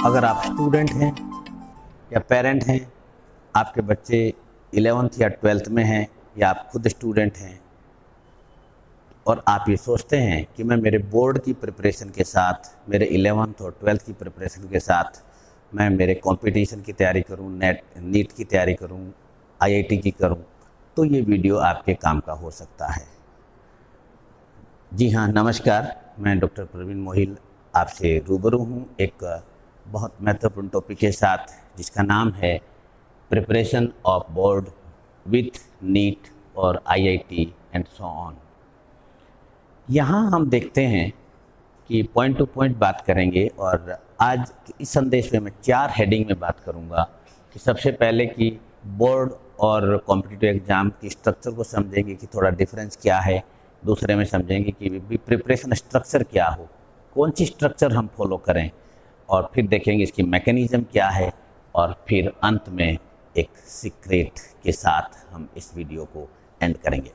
अगर आप स्टूडेंट हैं या पेरेंट हैं, आपके बच्चे 11th या 12th में हैं या आप खुद स्टूडेंट हैं और आप ये सोचते हैं कि मैं मेरे बोर्ड की प्रिपरेशन के साथ, मेरे 11th और 12th की प्रिपरेशन के साथ मैं मेरे कंपटीशन की तैयारी करूं, नीट की तैयारी करूं, आईआईटी की करूं, तो ये वीडियो आपके काम का हो सकता है। जी हाँ, नमस्कार, मैं डॉक्टर प्रवीण मोहिल आपसे रूबरू हूँ एक बहुत महत्वपूर्ण टॉपिक के साथ, जिसका नाम है preparation of board with NEET और आईआईटी एंड सो ऑन। यहाँ हम देखते हैं कि पॉइंट टू पॉइंट बात करेंगे और आज इस संदेश में मैं 4 हेडिंग में बात करूँगा कि सबसे पहले कि बोर्ड और कॉम्पिटिटिव एग्ज़ाम की स्ट्रक्चर को समझेंगे कि थोड़ा डिफरेंस क्या है। दूसरे में समझेंगे कि प्रिपरेशन स्ट्रक्चर क्या हो, कौन सी स्ट्रक्चर हम फॉलो करें, और फिर देखेंगे इसकी मैकेनिज़्म क्या है, और फिर अंत में एक सीक्रेट के साथ हम इस वीडियो को एंड करेंगे।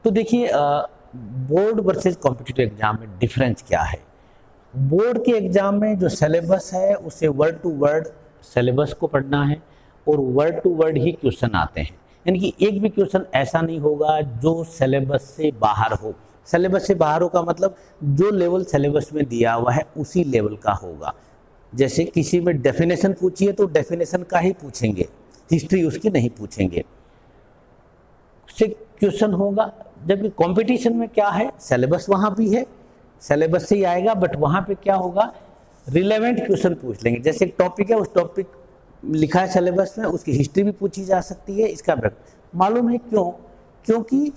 तो देखिए, बोर्ड वर्सेस कॉम्पिटिटिव एग्ज़ाम में डिफरेंस क्या है। बोर्ड के एग्ज़ाम में जो सिलेबस है उसे वर्ड टू वर्ड सिलेबस को पढ़ना है और वर्ड टू वर्ड ही क्वेश्चन आते हैं, यानी कि एक भी क्वेश्चन ऐसा नहीं होगा जो सिलेबस से बाहर हो। सिलेबस से बाहर हो का मतलब जो लेवल सिलेबस में दिया हुआ है उसी लेवल का होगा। जैसे किसी में डेफिनेशन पूछिए तो डेफिनेशन का ही पूछेंगे, हिस्ट्री उसकी नहीं पूछेंगे, उससे क्वेश्चन होगा। जबकि कंपटीशन में क्या है, सिलेबस वहाँ भी है, सिलेबस से ही आएगा, बट वहाँ पे क्या होगा, रिलेवेंट क्वेश्चन पूछ लेंगे। जैसे एक टॉपिक है, उस टॉपिक लिखा है सिलेबस में, उसकी हिस्ट्री भी पूछी जा सकती है। इसका मालूम है क्यों? क्योंकि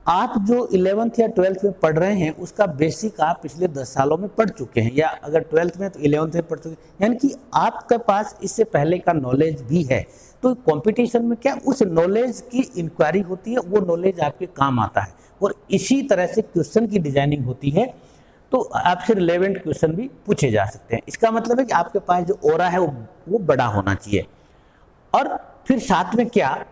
आप जो 11th या 12th में पढ़ रहे हैं उसका बेसिक आप पिछले 10 सालों में पढ़ चुके हैं, या अगर 12th में तो 11th में पढ़ चुके हैं, यानी कि आपके पास इससे पहले का नॉलेज भी है। तो कंपटीशन में क्या, उस नॉलेज की इंक्वायरी होती है, वो नॉलेज आपके काम आता है। और इसी तरह से क्वेश्चन की डिजाइनिंग होती है, तो आपसे रिलेवेंट क्वेश्चन भी पूछे जा सकते हैं। इसका मतलब है कि आपके पास जो ओरा है वो बड़ा होना चाहिए। और फिर साथ में क्या,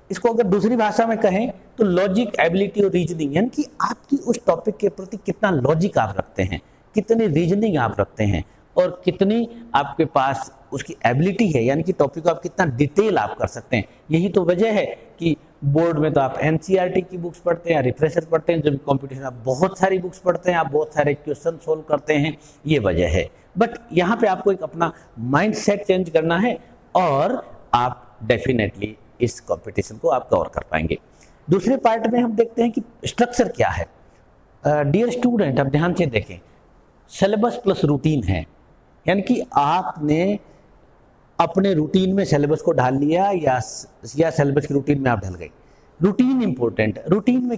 इसको अगर दूसरी भाषा में कहें तो लॉजिक, एबिलिटी और रीजनिंग, यानी कि आपकी उस टॉपिक के प्रति कितना लॉजिक आप रखते हैं, कितनी रीजनिंग आप रखते हैं, और कितनी आपके पास उसकी एबिलिटी है, यानी कि टॉपिक को आप कितना डिटेल आप कर सकते हैं। यही तो वजह है कि बोर्ड में तो आप एनसीईआरटी की बुक्स पढ़ते हैं या रिफ्रेशर पढ़ते हैं, जब कॉम्पिटिशन आप बहुत सारी बुक्स पढ़ते हैं, आप बहुत सारे क्वेश्चन सोल्व करते हैं, ये वजह है। बट यहाँ पे आपको एक अपना माइंड सेट चेंज करना है और आप डेफिनेटली इस कंपटीशन को आप कवर कर पाएंगे। दूसरे पार्ट में हम देखते हैं कि स्ट्रक्चर क्या है। डियर स्टूडेंट, आप ध्यान से देखें, सिलेबस प्लस रूटीन है, यानी कि आपने अपने रूटीन में सिलेबस को ढाल लिया या सिलेबस की रूटीन में आप ढल गए। Routine important. रूटीन में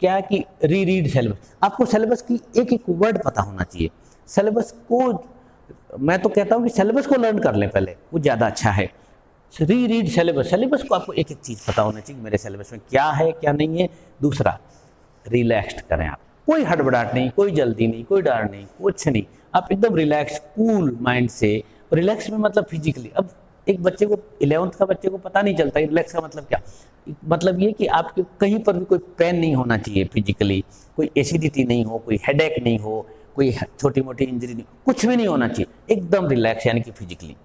क्या कि रीड सिलेबस। आपको सिलेबस की एक एक वर्ड पता होना चाहिए। सिलेबस को, मैं तो कहता हूँ कि सिलेबस को लर्न कर लें पहले, वो ज़्यादा अच्छा है। रीड सिलेबस को आपको एक एक चीज़ पता होना चाहिए, मेरे सिलेबस में क्या है क्या नहीं है। दूसरा, रिलैक्स्ड करें आप, कोई हड़बड़ाहट नहीं, कोई जल्दी नहीं, कोई डर नहीं, कुछ नहीं, आप एकदम रिलैक्स कूल माइंड से। रिलैक्स में मतलब फिजिकली, अब एक बच्चे को 11th का बच्चे को पता नहीं चलता रिलैक्स का मतलब क्या। मतलब ये कि आपके कहीं पर भी कोई पेन नहीं होना चाहिए फिजिकली, कोई एसिडिटी नहीं हो, कोई हेडेक नहीं हो, कोई छोटी मोटी इंजरी नहीं, कुछ भी नहीं होना चाहिए, एकदम रिलैक्स यानी कि फिजिकली।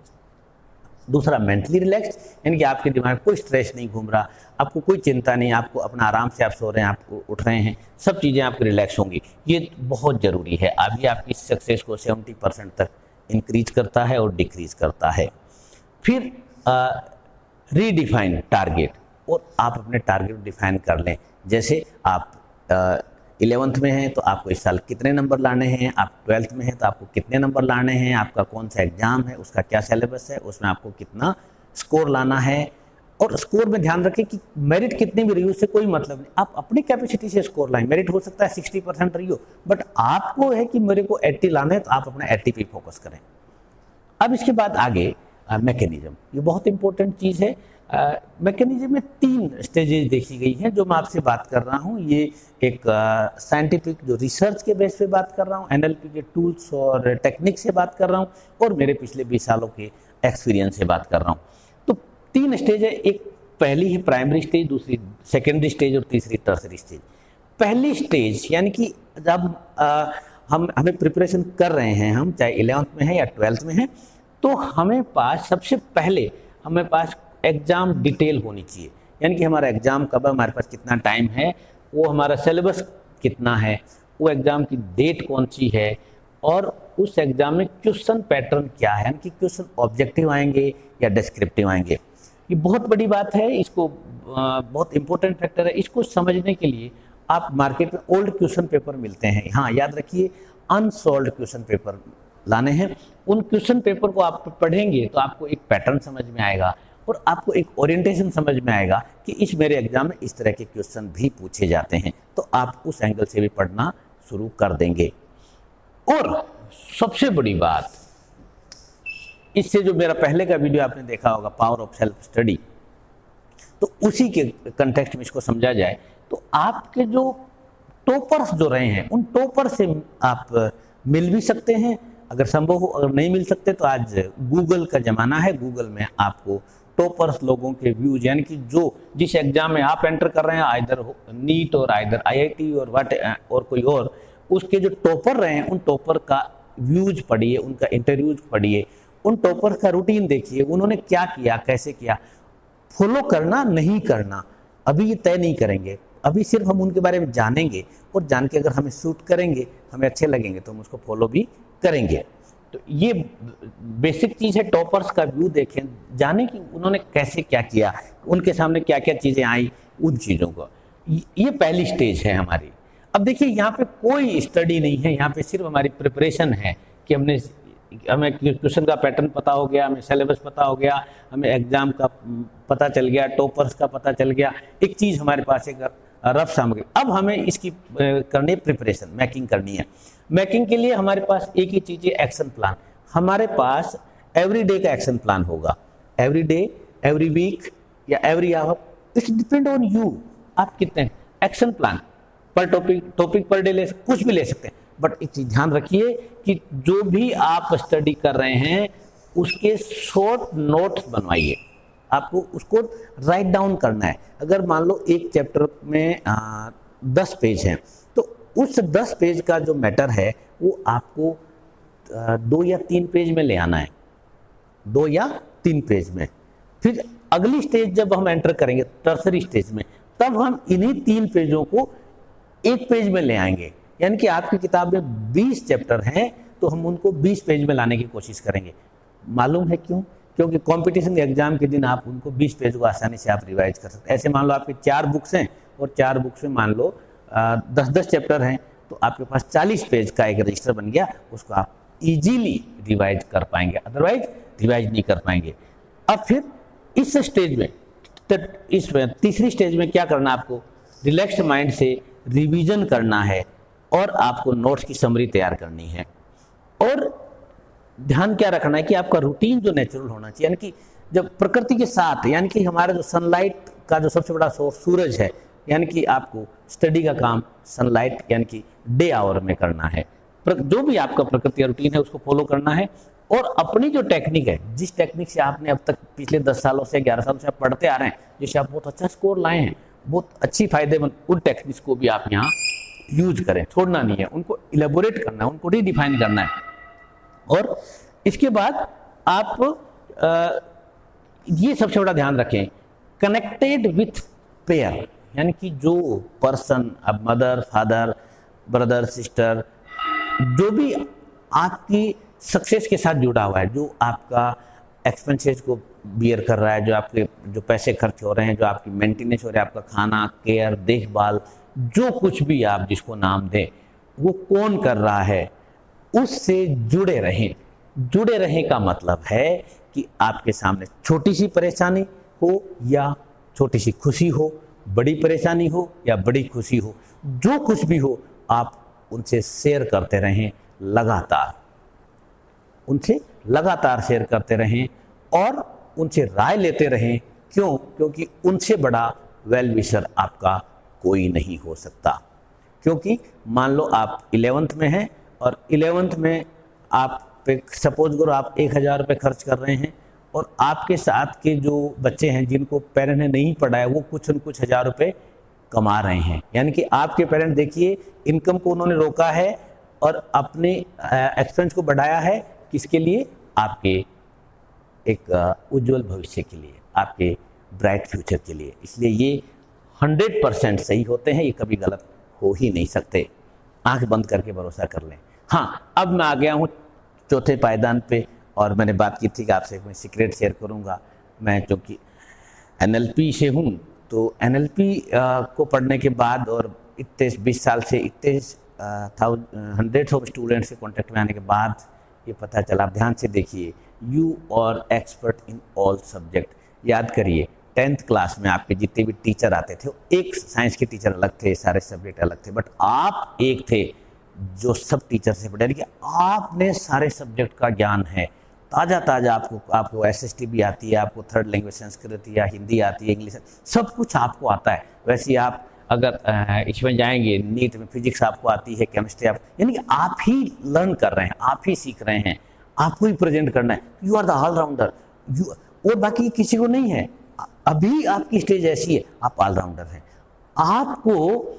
दूसरा, मेंटली रिलैक्स, यानी कि आपके दिमाग में कोई स्ट्रेस नहीं घूम रहा, आपको कोई चिंता नहीं, आपको अपना आराम से आप सो रहे हैं, आपको उठ रहे हैं, सब चीज़ें आपकी रिलैक्स होंगी। ये बहुत ज़रूरी है। अभी आपकी सक्सेस को 70% तक इंक्रीज करता है और डिक्रीज करता है। फिर रीडिफाइन टारगेट, और आप अपने टारगेट डिफाइन कर लें। जैसे आप 11th में हैं तो आपको इस साल कितने नंबर लाने हैं, आप 12th में हैं तो आपको कितने नंबर लाने हैं, आपका कौन सा एग्जाम है, उसका क्या सिलेबस है, उसमें आपको कितना स्कोर लाना है। और स्कोर में ध्यान रखें कि मेरिट कितनी भी रही हो, उससे कोई मतलब नहीं, आप अपनी कैपेसिटी से स्कोर लाएं। मेरिट हो सकता है 60% रही हो, बट आपको है कि मेरे को 80 लाना है, तो आप अपना 80 पे फोकस करें। अब इसके बाद आगे मैकेनिज्म, ये बहुत इंपॉर्टेंट चीज़ है। मैकेनिज्म में 3 स्टेजेस देखी गई हैं जो मैं आपसे बात कर रहा हूँ। ये एक साइंटिफिक जो रिसर्च के बेस पे बात कर रहा हूँ, एनएलपी के टूल्स और टेक्निक से बात कर रहा हूँ, और मेरे पिछले 20 सालों के एक्सपीरियंस से बात कर रहा हूँ। तो 3 स्टेज है, एक पहली है प्राइमरी स्टेज, दूसरी सेकेंडरी स्टेज और तीसरी टर्सरी स्टेज। पहली स्टेज यानी कि जब हमें प्रिपरेशन कर रहे हैं, हम चाहे 11th में हैं या 12th में हैं, तो हमें पास सबसे पहले हमें पास एग्ज़ाम डिटेल होनी चाहिए। यानी कि हमारा एग्ज़ाम कब है, हमारे पास कितना टाइम है, वो हमारा सिलेबस कितना है, वो एग्ज़ाम की डेट कौन सी है, और उस एग्ज़ाम में क्वेश्चन पैटर्न क्या है, यानी कि क्वेश्चन ऑब्जेक्टिव आएंगे या डिस्क्रिप्टिव आएंगे। ये बहुत बड़ी बात है, इसको बहुत इंपॉर्टेंट फैक्टर है। इसको समझने के लिए आप मार्केट में ओल्ड क्वेश्चन पेपर मिलते हैं, हाँ याद रखिए अनसॉल्व्ड क्वेश्चन पेपर लाने हैं। उन क्वेश्चन पेपर को आप पढ़ेंगे तो आपको एक पैटर्न समझ में आएगा और आपको एक ओरिएंटेशन समझ में आएगा कि इस मेरे एग्जाम में इस तरह के क्वेश्चन भी पूछे जाते हैं, तो आप उस एंगल से भी पढ़ना शुरू कर देंगे। और सबसे बड़ी बात, इससे जो मेरा पहले का वीडियो आपने देखा होगा पावर ऑफ सेल्फ स्टडी, तो उसी के कंटेक्स्ट में इसको समझा जाए तो आपके जो टॉपर्स जो रहे हैं उन टॉपर से आप मिल भी सकते हैं, अगर संभव हो। अगर नहीं मिल सकते तो आज गूगल का ज़माना है, गूगल में आपको टॉपर्स लोगों के व्यूज, यानी कि जो जिस एग्जाम में आप एंटर कर रहे हैं, आइदर नीट और आइदर IIT और वाट और कोई और, उसके जो टॉपर रहे हैं उन टॉपर का व्यूज पढ़िए, उनका इंटरव्यूज पढ़िए, उन टॉपर का रूटीन देखिए, उन्होंने क्या किया, कैसे किया। फॉलो करना नहीं करना अभी ये तय नहीं करेंगे, अभी सिर्फ हम उनके बारे में जानेंगे और जान के अगर हमें सूट करेंगे, हमें अच्छे लगेंगे तो हम उसको फॉलो भी करेंगे। तो ये बेसिक चीज़ है, टॉपर्स का व्यू देखें, जाने कि उन्होंने कैसे क्या किया, उनके सामने क्या क्या चीज़ें आई, उन चीज़ों को। ये पहली स्टेज है हमारी। अब देखिए यहाँ पे कोई स्टडी नहीं है, यहाँ पे सिर्फ हमारी प्रिपरेशन है कि हमें क्वेश्चन का पैटर्न पता हो गया, हमें सिलेबस पता हो गया, हमें एग्जाम का पता चल गया, टॉपर्स का पता चल गया, एक चीज़ हमारे पास एक रफ सामग्री। अब हमें इसकी करनी है प्रिपरेशन, मैकिंग करनी है। मैकिंग के लिए हमारे पास एक ही चीज़ है, एक्शन प्लान। हमारे पास एवरी डे का एक्शन प्लान होगा, एवरी डे, एवरी वीक या every hour, it's depend on you. आप कितने एक्शन प्लान पर टॉपिक पर डे ले, कुछ भी ले सकते हैं, बट एक चीज ध्यान रखिए कि जो भी आप स्टडी कर रहे हैं उसके शॉर्ट नोट्स बनवाइए, आपको उसको राइट डाउन करना है। अगर मान लो एक चैप्टर में 10 पेज हैं, तो उस 10 पेज का जो मैटर है वो आपको 2 या 3 पेज में ले आना है, 2 या 3 पेज में। फिर अगली स्टेज जब हम एंटर करेंगे टर्सरी स्टेज में, तब हम इन्हीं 3 पेजों को 1 पेज में ले आएंगे। यानी कि आपकी किताब में 20 चैप्टर हैं तो हम उनको 20 पेज में लाने की कोशिश करेंगे। मालूम है क्यों? क्योंकि कंपटीशन एग्जाम के दिन आप उनको 20 पेज को आसानी से आप रिवाइज कर सकते हैं। ऐसे मान लो आपकी 4 बुक्स हैं और 4 बुक्स में मान लो 10-10 चैप्टर हैं, तो आपके पास 40 पेज का एक रजिस्टर बन गया, उसको आप इजीली रिवाइज कर पाएंगे, अदरवाइज रिवाइज नहीं कर पाएंगे। अब फिर इस स्टेज में, इस तीसरी स्टेज में क्या करना है आपको? रिलैक्स्ड माइंड से रिवीजन करना है और आपको नोट्स की समरी तैयार करनी है। और ध्यान क्या रखना है कि आपका रूटीन जो नेचुरल होना चाहिए, यानी कि जब प्रकृति के साथ, यानी कि हमारा जो सनलाइट का जो सबसे बड़ा सोर्स सूरज है, यानी कि आपको स्टडी का काम सनलाइट यानी कि डे आवर में करना है। जो भी आपका प्रकृति का रूटीन है उसको फॉलो करना है। और अपनी जो टेक्निक है, जिस टेक्निक से आपने अब तक पिछले 10 सालों से 11 सालों से आप पढ़ते आ रहे हैं, जिससे आप बहुत अच्छा स्कोर लाए हैं, बहुत अच्छी फायदेमंद, उन टेक्निक्स को भी आप यहाँ यूज करें, छोड़ना नहीं है, उनको इलेबोरेट करना है, उनको रीडिफाइन करना है। और इसके बाद आप ये सबसे बड़ा ध्यान रखें, कनेक्टेड विथ पेयर, यानी कि जो पर्सन, अब मदर, फादर, ब्रदर, सिस्टर, जो भी आपकी सक्सेस के साथ जुड़ा हुआ है, जो आपका एक्सपेंसेस को बियर कर रहा है, जो आपके जो पैसे खर्च हो रहे हैं, जो आपकी मेंटेनेंस हो रहा है, आपका खाना, केयर, देखभाल, जो कुछ भी आप जिसको नाम दें, वो कौन कर रहा है, उससे जुड़े रहें। जुड़े रहें का मतलब है कि आपके सामने छोटी सी परेशानी हो या छोटी सी खुशी हो, बड़ी परेशानी हो या बड़ी खुशी हो, जो कुछ भी हो, आप उनसे शेयर करते रहें, लगातार उनसे लगातार शेयर करते रहें और उनसे राय लेते रहें। क्यों? क्योंकि उनसे बड़ा वेल विशर आपका कोई नहीं हो सकता। क्योंकि मान लो आप 11th में हैं और 11th में आप पे सपोज करो आप 1000 रुपये खर्च कर रहे हैं और आपके साथ के जो बच्चे हैं जिनको पेरेंट ने नहीं पढ़ाया, वो कुछ न कुछ 1000 रुपये कमा रहे हैं। यानी कि आपके पेरेंट देखिए इनकम को उन्होंने रोका है और अपने एक्सपेंस को बढ़ाया है किसके लिए? आपके एक उज्जवल भविष्य के लिए, आपके ब्राइट फ्यूचर के लिए। इसलिए ये 100% सही होते हैं, ये कभी गलत हो ही नहीं सकते। आंख बंद करके भरोसा कर लें। हाँ, अब मैं आ गया हूँ चौथे पायदान पे, और मैंने बात की थी कि आपसे मैं सीक्रेट शेयर करूँगा। मैं क्योंकि NLP से हूँ, तो NLP को पढ़ने के बाद और इतने 20 साल से इतने हंड्रेड्स ऑफ स्टूडेंट्स के कॉन्टेक्ट में आने के बाद ये पता चला। आप ध्यान से देखिए, you are expert in all subject. याद करिए, 10th क्लास में आपके जितने भी टीचर आते थे, एक साइंस के टीचर अलग थे, सारे सब्जेक्ट अलग थे, बट आप एक थे जो सब टीचर से पढ़े, कि आपने सारे सब्जेक्ट का ज्ञान है, ताज़ा ताज़ा। आपको SST भी आती है, आपको थर्ड लैंग्वेज संस्कृत या हिंदी आती है, इंग्लिश, सब कुछ आपको आता है। वैसे आप अगर इसमें जाएंगे, नीट में फिजिक्स आपको आती है, केमिस्ट्री आप, यानी कि आप ही लर्न कर रहे हैं, आप ही सीख रहे हैं, आपको ही प्रेजेंट करना है। यू आर द ऑलराउंडर, और बाकी किसी को नहीं है। अभी आपकी स्टेज ऐसी है, आप ऑलराउंडर हैं। आपको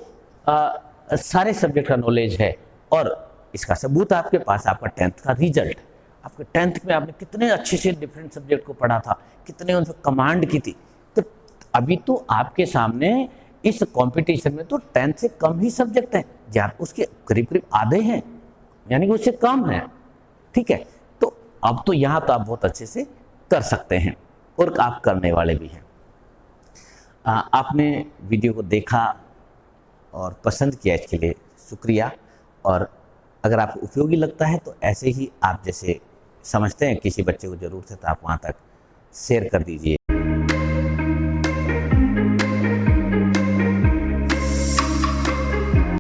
सारे सब्जेक्ट का नॉलेज है, और इसका सबूत आपके पास आपका 10th का रिजल्ट। आपके 10th में आपने कितने अच्छे से डिफरेंट सब्जेक्ट को पढ़ा था, कितने उन पर कमांड की थी। तो अभी तो आपके सामने इस कंपटीशन में तो 10th से कम ही सब्जेक्ट हैं, जहाँ उसके करीब करीब आधे हैं, यानी कि उससे कम है। ठीक है, तो अब तो यहाँ तो आप बहुत अच्छे से कर सकते हैं, और आप करने वाले भी हैं। आपने वीडियो को देखा और पसंद किया, इसके लिए शुक्रिया। और अगर आपको उपयोगी लगता है तो ऐसे ही आप जैसे समझते हैं किसी बच्चे को ज़रूरत है, तो आप वहाँ तक शेयर कर दीजिए।